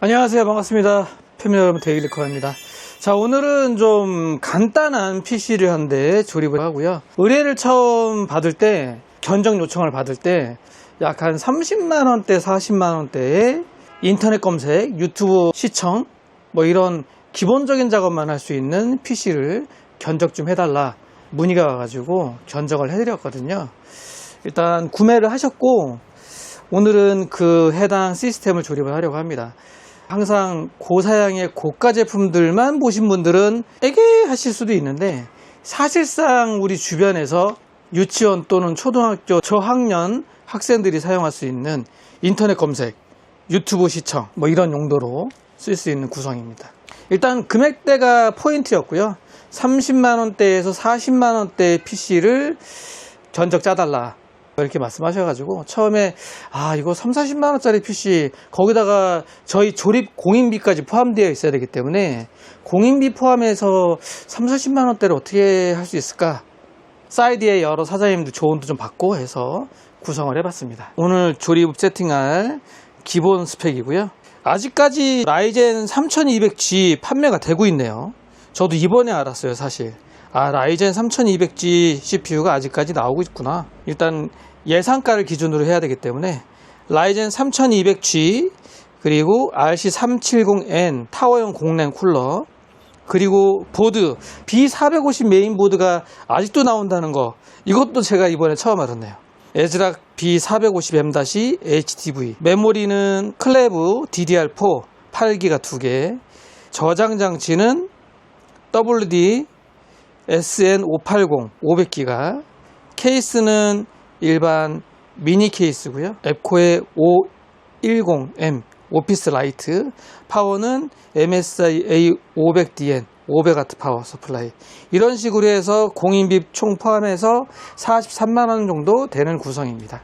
안녕하세요. 반갑습니다. 패밀리 여러분, 데일리커입니다. 자, 오늘은 좀 간단한 PC를 한 대 조립을 하고요. 의뢰를 처음 받을 때, 견적 요청을 받을 때 약 한 30만원대, 40만원대의 인터넷 검색, 유튜브 시청, 뭐 이런 기본적인 작업만 할 수 있는 PC를 견적 좀 해달라 문의가 와가지고 견적을 해드렸거든요. 일단 구매를 하셨고, 오늘은 그 해당 시스템을 조립을 하려고 합니다. 항상 고사양의 고가 제품들만 보신 분들은 에게 하실 수도 있는데, 사실상 우리 주변에서 유치원 또는 초등학교 저학년 학생들이 사용할 수 있는 인터넷 검색, 유튜브 시청 뭐 이런 용도로 쓸 수 있는 구성입니다. 일단 금액대가 포인트였고요. 30만원대에서 40만원대의 PC를 견적 짜달라 이렇게 말씀하셔가지고, 처음에 이거 30-40만원짜리 PC 거기다가 저희 조립 공인비까지 포함되어 있어야 되기 때문에 공인비 포함해서 30-40만원대를 어떻게 할 수 있을까, 사이드에 여러 사장님들 조언도 좀 받고 해서 구성을 해봤습니다. 오늘 조립 세팅할 기본 스펙이고요. 아직까지 라이젠 3200G 판매가 되고 있네요. 저도 이번에 알았어요, 사실. 라이젠 3200G CPU가 아직까지 나오고 있구나. 일단 예상가를 기준으로 해야 되기 때문에 라이젠 3200G, 그리고 RC370N 타워형 공랭 쿨러, 그리고 보드 B450 메인보드가 아직도 나온다는 거, 이것도 제가 이번에 처음 알았네요. 에즈락 B450M-HDV, 메모리는 클레브 DDR4 8기가 2개, 저장 장치는 WD SN580 500기가, 케이스는 일반 미니 케이스고요. 앱코의 510M 오피스 라이트, 파워는 MSI A500DN 500W 파워 서플라이. 이런 식으로 해서 공인비 총 포함해서 43만원 정도 되는 구성입니다.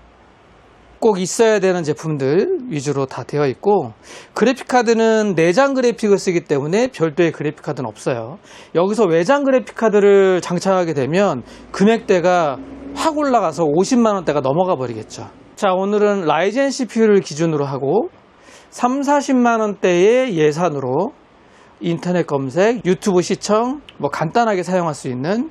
꼭 있어야 되는 제품들 위주로 다 되어 있고, 그래픽카드는 내장 그래픽을 쓰기 때문에 별도의 그래픽카드는 없어요. 여기서 외장 그래픽카드를 장착하게 되면 금액대가 확 올라가서 50만원대가 넘어가 버리겠죠. 자, 오늘은 라이젠 CPU를 기준으로 하고 30-40만원대의 예산으로 인터넷 검색, 유튜브 시청 뭐 간단하게 사용할 수 있는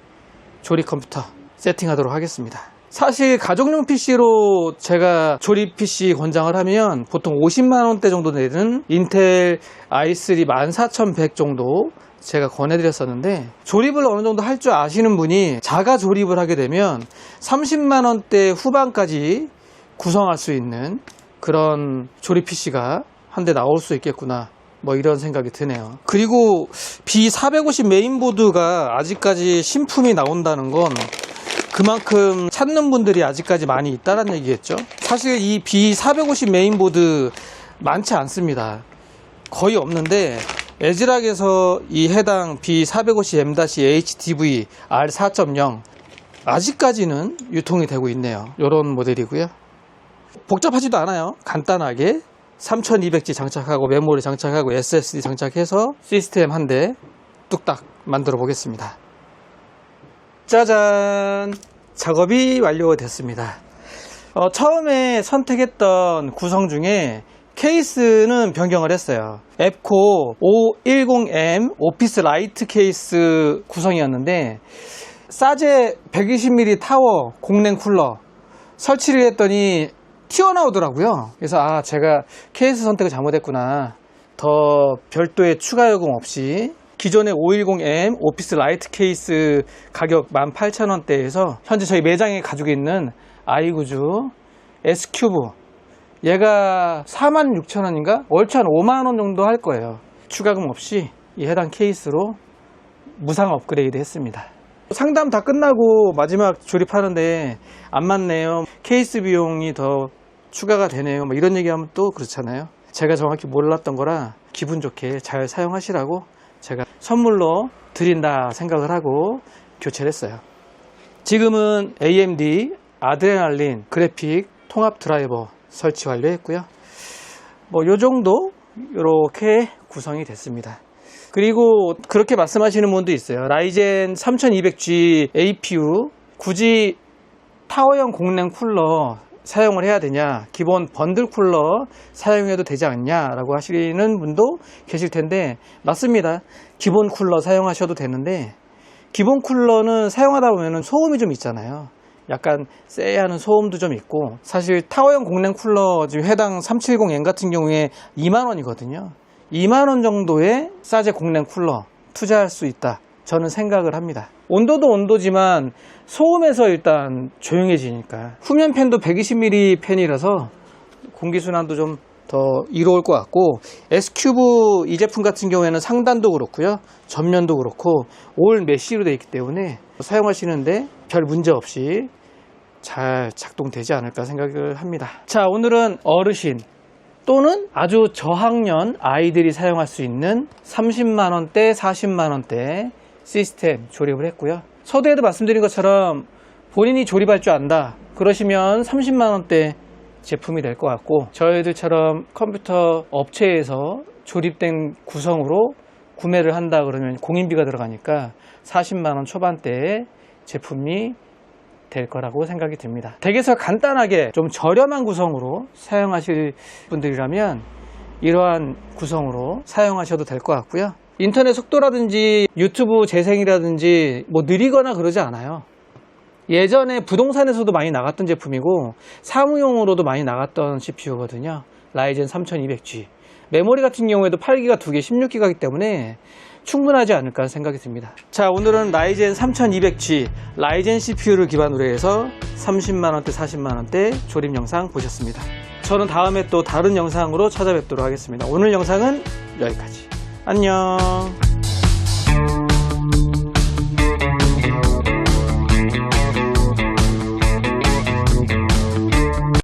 조립 컴퓨터 세팅하도록 하겠습니다. 사실 가정용 PC로 제가 조립 PC 권장을 하면 보통 50만원대 정도 되는 인텔 i3 14100 정도 제가 권해드렸었는데, 조립을 어느 정도 할 줄 아시는 분이 자가 조립을 하게 되면 30만원대 후반까지 구성할 수 있는 그런 조립 PC가 한 대 나올 수 있겠구나, 뭐 이런 생각이 드네요. 그리고 B450 메인보드가 아직까지 신품이 나온다는 건 그만큼 찾는 분들이 아직까지 많이 있다는 얘기겠죠. 사실 이 B450 메인보드 많지 않습니다. 거의 없는데, 에즈락에서 이 해당 B450M-HDV R4.0 아직까지는 유통이 되고 있네요. 이런 모델이고요. 복잡하지도 않아요. 간단하게 3200G 장착하고 메모리 장착하고 SSD 장착해서 시스템 한 대 뚝딱 만들어 보겠습니다. 짜잔! 작업이 완료됐습니다. 처음에 선택했던 구성 중에 케이스는 변경을 했어요. 앱코 510M 오피스 라이트 케이스 구성이었는데, 사제 120mm 타워 공랭 쿨러 설치를 했더니 튀어나오더라고요. 그래서 제가 케이스 선택을 잘못했구나. 더 별도의 추가 요금 없이 기존의 510M 오피스 라이트 케이스 가격 18,000원대에서 현재 저희 매장에 가지고 있는 아이구즈 S큐브, 얘가 46,000원인가? 월차 한 5만원 정도 할 거예요. 추가금 없이 이 해당 케이스로 무상 업그레이드 했습니다. 상담 다 끝나고 마지막 조립하는데 안 맞네요, 케이스 비용이 더 추가가 되네요, 뭐 이런 얘기하면 또 그렇잖아요. 제가 정확히 몰랐던 거라 기분 좋게 잘 사용하시라고 제가 선물로 드린다 생각을 하고 교체를 했어요. 지금은 AMD 아드레날린 그래픽 통합 드라이버 설치 완료했고요. 뭐 요 정도 이렇게 구성이 됐습니다. 그리고 그렇게 말씀하시는 분도 있어요. 라이젠 3200G APU 굳이 타워형 공랭 쿨러 사용을 해야 되냐, 기본 번들 쿨러 사용해도 되지 않냐라고 하시는 분도 계실 텐데, 맞습니다. 기본 쿨러 사용하셔도 되는데, 기본 쿨러는 사용하다 보면 소음이 좀 있잖아요. 약간 쎄하는 소음도 좀 있고, 사실 타워형 공랭 쿨러 지금 해당 370N 같은 경우에 2만원이거든요. 2만원 정도의 싸제 공랭 쿨러 투자할 수 있다, 저는 생각을 합니다. 온도도 온도지만 소음에서 일단 조용해지니까. 후면 팬도 120mm 팬이라서 공기순환도 좀 더 이로울 것 같고, S큐브 이 제품 같은 경우에는 상단도 그렇고요, 전면도 그렇고 올 메쉬로 되어 있기 때문에 사용하시는데 별 문제 없이 잘 작동되지 않을까 생각을 합니다. 자, 오늘은 어르신 또는 아주 저학년 아이들이 사용할 수 있는 30만원대, 40만원대 시스템 조립을 했고요. 서두에도 말씀드린 것처럼 본인이 조립할 줄 안다 그러시면 30만원대 제품이 될 것 같고, 저희들처럼 컴퓨터 업체에서 조립된 구성으로 구매를 한다 그러면 공인비가 들어가니까 40만원 초반대의 제품이 될 거라고 생각이 듭니다. 댁에서 간단하게 좀 저렴한 구성으로 사용하실 분들이라면 이러한 구성으로 사용하셔도 될 것 같고요. 인터넷 속도라든지 유튜브 재생이라든지 뭐 느리거나 그러지 않아요. 예전에 부동산에서도 많이 나갔던 제품이고 사무용으로도 많이 나갔던 CPU거든요. 라이젠 3200G. 메모리 같은 경우에도 8기가 2개 16기가이기 때문에 충분하지 않을까 생각이 듭니다. 자, 오늘은 라이젠 3200G 라이젠 CPU를 기반으로 해서 30만원대, 40만원대 조립 영상 보셨습니다. 저는 다음에 또 다른 영상으로 찾아뵙도록 하겠습니다. 오늘 영상은 여기까지. 안녕.